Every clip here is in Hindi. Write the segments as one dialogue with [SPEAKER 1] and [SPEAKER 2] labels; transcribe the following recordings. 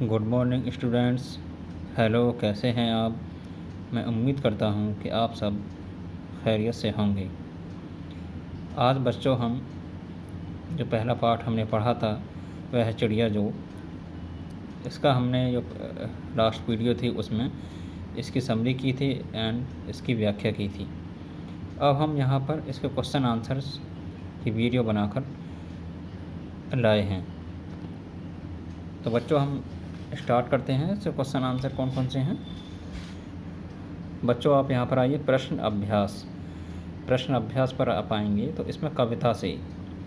[SPEAKER 1] Good morning students. हेलो, कैसे हैं आप? मैं उम्मीद करता हूं कि आप सब खैरियत से होंगे। आज बच्चों हम जो पहला पाठ हमने पढ़ा था वह है चिड़िया जो। इसका हमने जो लास्ट वीडियो थी उसमें इसकी समरी की थी एंड इसकी व्याख्या की थी। अब हम यहाँ पर इसके क्वेश्चन आंसर्स की वीडियो बनाकर लाए हैं। तो बच्चों हम स्टार्ट करते हैं। इससे क्वेश्चन आंसर कौन कौन से हैं बच्चों, आप यहाँ पर आइए। प्रश्न अभ्यास पर आप आएंगे तो इसमें कविता से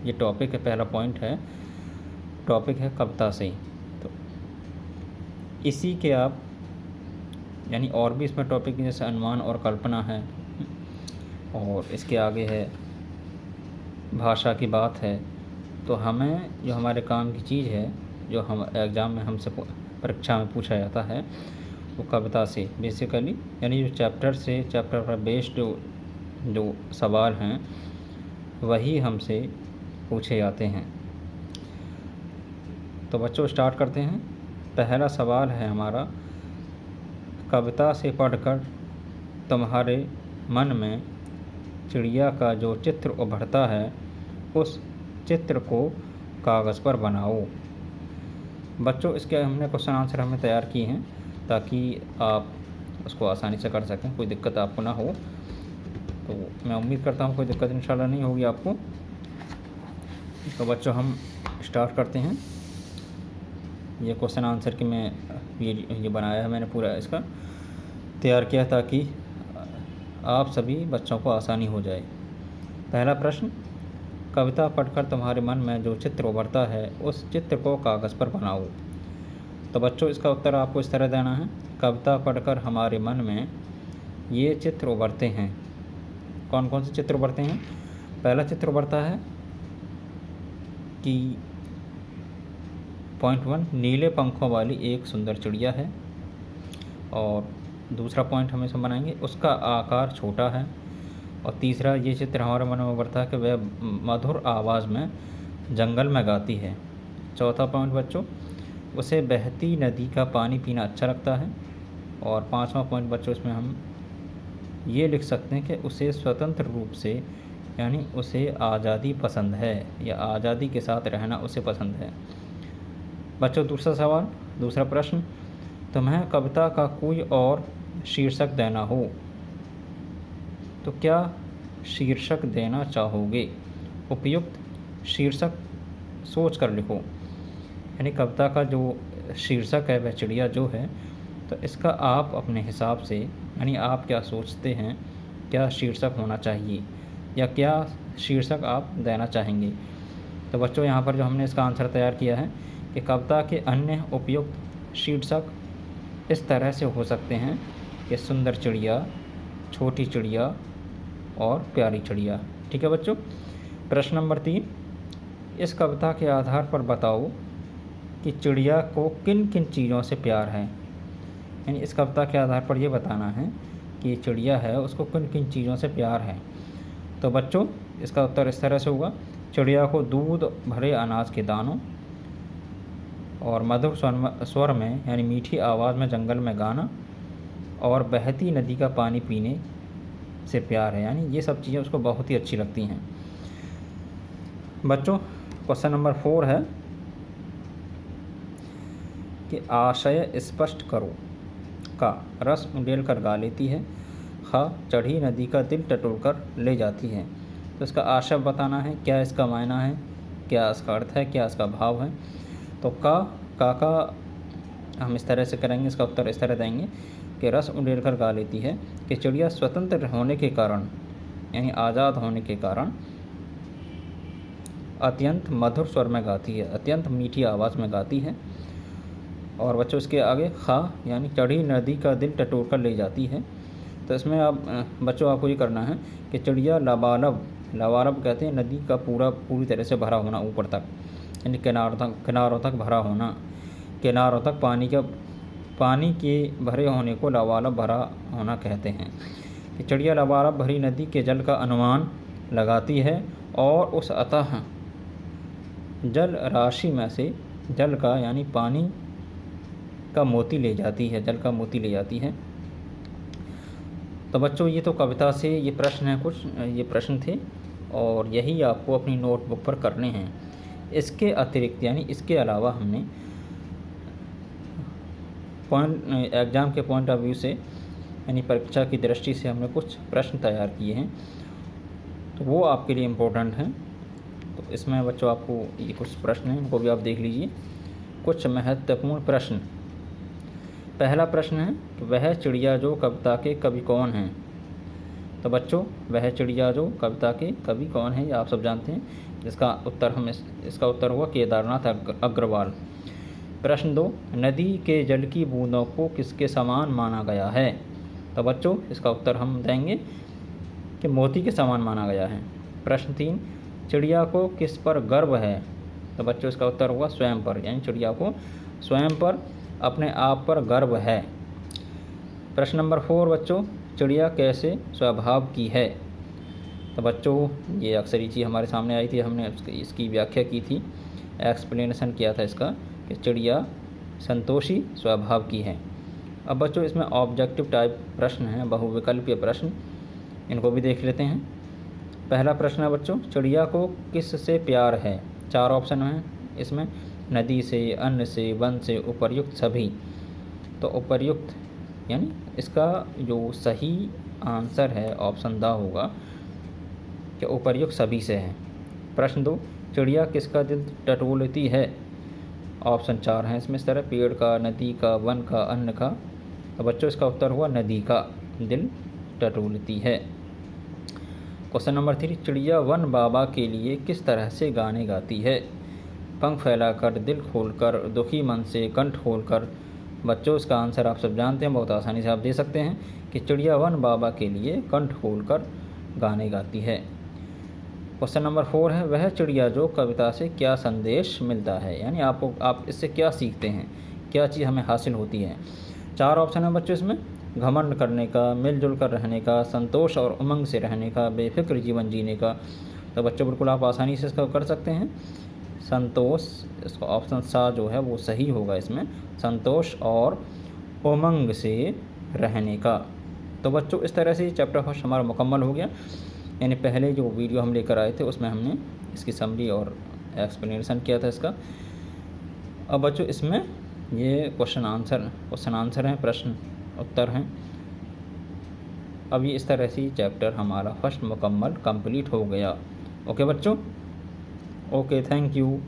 [SPEAKER 1] ये टॉपिक है, पहला पॉइंट है, टॉपिक है कविता से। तो इसी के आप यानी और भी इसमें टॉपिक जैसे अनुमान और कल्पना है, और इसके आगे है भाषा की बात है। तो हमें जो हमारे काम की चीज़ है, जो हम एग्ज़ाम में हमसे परीक्षा में पूछा जाता है, वो कविता से बेसिकली यानी जो चैप्टर पर बेस्ड जो सवाल हैं वही हमसे पूछे जाते हैं। तो बच्चों स्टार्ट करते हैं। पहला सवाल है हमारा, कविता से पढ़कर तुम्हारे मन में चिड़िया का जो चित्र उभरता है उस चित्र को कागज़ पर बनाओ। बच्चों इसके हमने क्वेश्चन आंसर हमें तैयार किए हैं ताकि आप उसको आसानी से कर सकें, कोई दिक्कत आपको ना हो। तो मैं उम्मीद करता हूँ कोई दिक्कत इंशाल्लाह नहीं होगी आपको। तो बच्चों हम स्टार्ट करते हैं। ये क्वेश्चन आंसर की मैं ये बनाया है, मैंने पूरा इसका तैयार किया ताकि आप सभी बच्चों को आसानी हो जाए। पहला प्रश्न, कविता पढ़कर तुम्हारे मन में जो चित्र उभरता है उस चित्र को कागज़ पर बनाओ। तो बच्चों इसका उत्तर आपको इस तरह देना है, कविता पढ़कर हमारे मन में ये चित्र उभरते हैं। कौन कौन से चित्र उभरते हैं? पहला चित्र उभरता है कि पॉइंट 1, नीले पंखों वाली एक सुंदर चिड़िया है। और दूसरा पॉइंट हम इसमें बनाएंगे, उसका आकार छोटा है। और तीसरा, ये चित्र हमारे मन में उभरता है कि वह मधुर आवाज़ में जंगल में गाती है। चौथा पॉइंट बच्चों, उसे बहती नदी का पानी पीना अच्छा लगता है। और पांचवा पॉइंट बच्चों, इसमें हम ये लिख सकते हैं कि उसे स्वतंत्र रूप से यानी उसे आज़ादी पसंद है, या आज़ादी के साथ रहना उसे पसंद है। बच्चों दूसरा प्रश्न, तुम्हें कविता का कोई और शीर्षक देना हो तो क्या शीर्षक देना चाहोगे? उपयुक्त शीर्षक सोच कर लिखो। यानी कविता का जो शीर्षक है वह चिड़िया जो है, तो इसका आप अपने हिसाब से यानी आप क्या सोचते हैं क्या शीर्षक होना चाहिए, या क्या शीर्षक आप देना चाहेंगे। तो बच्चों यहाँ पर जो हमने इसका आंसर तैयार किया है कि कविता के अन्य उपयुक्त शीर्षक इस तरह से हो सकते हैं कि सुंदर चिड़िया, छोटी चिड़िया और प्यारी चिड़िया। ठीक है बच्चों। प्रश्न नंबर 3, इस कविता के आधार पर बताओ कि चिड़िया को किन किन चीज़ों से प्यार है। यानी इस कविता के आधार पर ये बताना है कि चिड़िया है उसको किन किन चीज़ों से प्यार है। तो बच्चों इसका उत्तर इस तरह से होगा, चिड़िया को दूध भरे अनाज के दानों, और मधुर स्वर में यानी मीठी आवाज़ में जंगल में गाना, और बहती नदी का पानी पीने से प्यार है। यानी ये सब चीज़ें उसको बहुत ही अच्छी लगती हैं। बच्चों क्वेश्चन नंबर 4 है कि आशय स्पष्ट करो। का, रस उंडेल कर गा लेती है। ख, चढ़ी नदी का दिल टटोल कर ले जाती है। तो इसका आशय बताना है, क्या इसका मायना है, क्या इसका अर्थ है, क्या इसका भाव है। तो का हम इस तरह से करेंगे, इसका उत्तर इस तरह देंगे कि रस उंडेल कर गा लेती है कि चिड़िया स्वतंत्र होने के कारण यानी आज़ाद होने के कारण अत्यंत मधुर स्वर में गाती है, अत्यंत मीठी आवाज़ में गाती है। और बच्चों इसके आगे खा यानी चढ़ी नदी का दिल टटोल कर ले जाती है। तो इसमें आप बच्चों आपको ये करना है कि चिड़िया लबालब कहते हैं नदी का पूरी तरह से भरा होना, ऊपर तक यानी किनारों तक भरा होना, किनारों तक पानी के भरे होने को लबालब भरा होना कहते हैं। कि चिड़िया लबालब भरी नदी के जल का अनुमान लगाती है और उस अतः जल राशि में से जल का यानी पानी का मोती ले जाती है, जल का मोती ले जाती है। तो बच्चों ये तो कविता से ये प्रश्न है, कुछ ये प्रश्न थे और यही आपको अपनी नोटबुक पर करने हैं। इसके अतिरिक्त यानी इसके अलावा हमने एग्ज़ाम के पॉइंट ऑफ व्यू से यानी परीक्षा की दृष्टि से हमने कुछ प्रश्न तैयार किए हैं, तो वो आपके लिए इम्पोर्टेंट हैं। तो इसमें बच्चों आपको ये कुछ प्रश्न हैं, इनको भी आप देख लीजिए। कुछ महत्वपूर्ण प्रश्न। पहला प्रश्न है कि वह चिड़िया जो कविता के कवि कौन हैं। तो बच्चों वह चिड़िया जो कविता के कवि कौन है, ये आप सब जानते हैं। इसका उत्तर हुआ केदारनाथ अग्रवाल। प्रश्न 2, नदी के जल की बूंदों को किसके समान माना गया है। तो बच्चों इसका उत्तर हम देंगे कि मोती के समान माना गया है। प्रश्न 3, चिड़िया को किस पर गर्व है। तो बच्चों इसका उत्तर हुआ स्वयं पर, यानी चिड़िया को स्वयं पर, अपने आप पर गर्व है। प्रश्न नंबर 4 बच्चों, चिड़िया कैसे स्वभाव की है। तो बच्चों ये अक्सर ही चीज़ हमारे सामने आई थी, हमने इसकी व्याख्या की थी, एक्सप्लेनेशन किया था इसका कि चिड़िया संतोषी स्वभाव की है। अब बच्चों इसमें ऑब्जेक्टिव टाइप प्रश्न हैं, बहुविकल्पीय प्रश्न, इनको भी देख लेते हैं। पहला प्रश्न है बच्चों, चिड़िया को किस से प्यार है। 4 ऑप्शन हैं इसमें, नदी से, अन्न से, वन से, उपर्युक्त सभी। तो उपर्युक्त यानी इसका जो सही आंसर है ऑप्शन द होगा कि उपर्युक्त सभी से है। प्रश्न 2, चिड़िया किसका दिल टटोलती है। ऑप्शन 4 हैं इसमें इस तरह, पेड़ का, नदी का, वन का, अन्न का। तो बच्चों इसका उत्तर हुआ नदी का दिल टटोलती है। क्वेश्चन नंबर 3, चिड़िया वन बाबा के लिए किस तरह से गाने गाती है। पंख फैलाकर, दिल खोलकर, दुखी मन से, कंठ खोलकर। बच्चों इसका आंसर आप सब जानते हैं, बहुत आसानी से आप दे सकते हैं कि चिड़िया वन बाबा के लिए कंठ खोलकर गाने गाती है। क्वेश्चन नंबर 4 है, वह चिड़िया जो कविता से क्या संदेश मिलता है, यानी आप इससे क्या सीखते हैं, क्या चीज़ हमें हासिल होती है। 4 ऑप्शन है बच्चों इसमें, घमंड करने का, मिलजुल कर रहने का, संतोष और उमंग से रहने का, बेफिक्र जीवन जीने का। तो बच्चों बिल्कुल आप आसानी से इसका कर सकते हैं, संतोष। इसका ऑप्शन सा जो है वो सही होगा इसमें, संतोष और उमंग से रहने का। तो बच्चों इस तरह से चैप्टर फर्स्ट हमारा मुकम्मल हो गया, यानी पहले जो वीडियो हम लेकर आए थे उसमें हमने इसकी समरी और एक्सप्लेनेशन किया था इसका। अब बच्चों इसमें ये क्वेश्चन आंसर हैं, प्रश्न उत्तर हैं। अब ये इस तरह से चैप्टर हमारा फर्स्ट मुकम्मल कंप्लीट हो गया। ओके बच्चों, ओके, थैंक यू।